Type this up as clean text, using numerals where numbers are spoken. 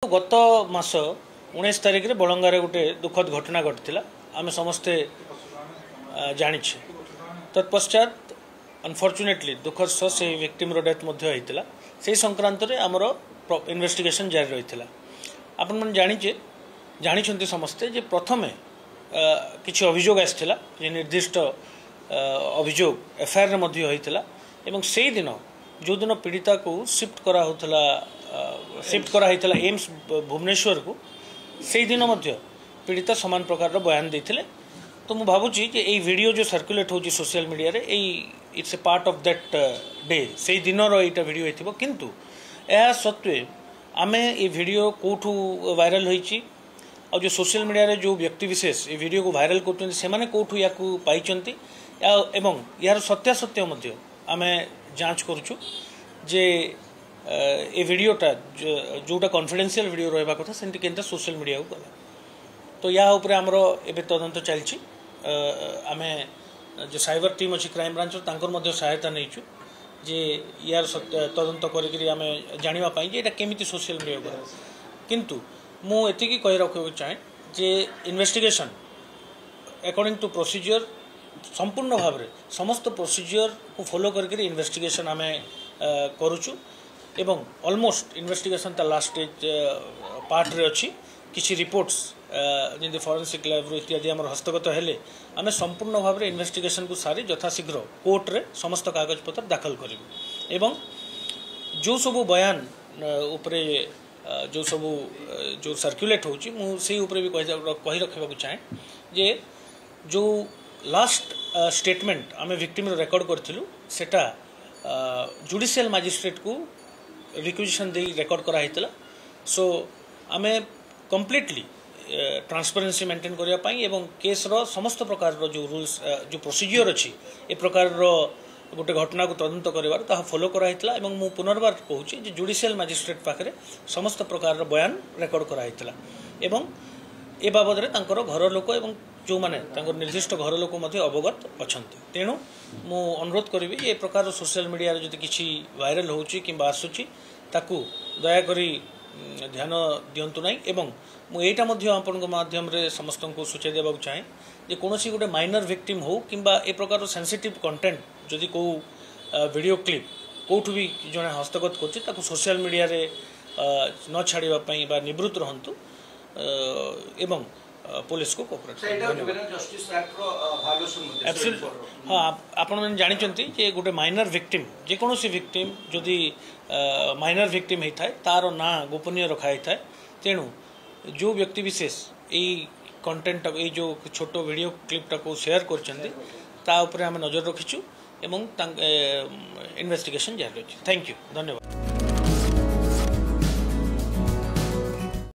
गत मास 19 तारिख रे बलंगारे गोटे दुखद घटना घटी आम समस्ते जानी तत्पश्चात अनफॉर्चुनेटली दुखद सह से विक्टिम डेथ होता से संक्रांत रे आमर इन्वेस्टिगेशन जारी रही आपण मैंने जानी समस्ते जे प्रथमे किसी अभियोग आसाला निर्दिष्ट अभियोग एफआईआर होता एवं से दिन जो दिन पीड़िता को शिफ्ट करा एम्स भुवनेश्वर को से दिन पीड़िता समान प्रकार बयान देते तो मुझे भावुची कि यही वीडियो जो सर्कुलेट होची सोशल मीडिया रे it's a part of that day से दिन यहाँ वीडियो होइथिबो किंतु यह सत्वे आमे ये वीडियो कोठू वायरल होइची और जो सोशल मीडिया रे जो व्यक्ति विशेष ये वीडियो को वायरल करते से माने कोठू या पाइचंती एवं यार सत्यासत्य मध्य आमे जांच करूछु जे ए वीडियोटा जोटा कॉन्फिडेंशियल वीडियो रहबा कथा सेंति केनता सोशल मीडिया को गला तो या ऊपर हमर एबे तदंत चलछि आमे जो साइबर टीम अछि क्राइम ब्रांच तांकर मध्य सहायता नैछु जे यार तदंत करिकरी आमे जानिबा पई जे एटा केमिति सोशल मीडिया को किंतु मु एतिकी कहि रखबो चाहे जे इन्वेस्टिगेशन अकॉर्डिंग टू प्रोसीजर संपूर्ण भाव में समस्त प्रोसीजर को फॉलो करके इन्वेस्टिगेशन आम करुचु एवं ऑलमोस्ट इन्वेस्टिगेशन ता लास्ट स्टेज पार्ट रे अच्छी किसी रिपोर्ट्स जमी फॉरेंसिक लैब इत्यादि आम हस्तगत हेले आम संपूर्ण भाव में इन्वेस्टिगेशन को सारी यथाशीघ्र कोर्ट रे समस्त कागज पत्र दाखल करूँ एवं जो सबू बयान उपरे जो सबू जो सर्कुलेट होची मुझे भी कही रखा चाहे जे जो लास्ट स्टेटमेंट आम विक्टिम रेकर्ड करूँ सेटा जुडिशियल मजिस्ट्रेट को रिक्वेजिशन दे रेकर्ड कराइला सो आम कंप्लीटली ट्रांसपेरेंसी मेंटेन करने एवं केस रो समस्त प्रकार रो जो रूल्स जो प्रोसीजर अच्छी ए प्रकार रो गोटे घटना को तदंत करार ता फॉलो कराइला एवं मु पुनर्बार कहूँ जुडिशियल मजिस्ट्रेट पाखे समस्त प्रकार बयान रेकर्ड कराइला एवं ए बाबद में तांकर घर लोक एवं जो माने तांकर निर्दिष्ट घर लोक अवगत अच्छा तेणु मु अनुरोध करी ए प्रकार सोशल मीडिया रे जदि किछि वायरल होची किंबा आसुची ताकू दयाकरी ध्यान दियंतु नाही एवं मु एटा मध्य आपन माध्यम रे समस्त को सूचना देबा चाहे जे कोनोसी गोटे माइनर विक्टिम हो किंबा ए प्रकार सेंसिटिव कंटेंट जदि को वीडियो क्लिप कोठु भी जने हस्तगत करछि ताकू सोशल मीडिया रे न छाड़िबा पई बा निवृत्त रहंतु एवं पुलिस को कोऑपरेट हाँ आपण मैंने जानी गोटे माइनर विक्टिम जेकोसी विक्टिम जदि माइनर विक्टिम होता है तार ना गोपनीय रखाई थाए तेणु जो व्यक्ति विशेष यही कंटेंट ये जो छोट वीडियो क्लिपटा को शेयर कर नजर रखीचु एवं इन्वेस्टिगेशन जारी रही। थैंक यू धन्यवाद।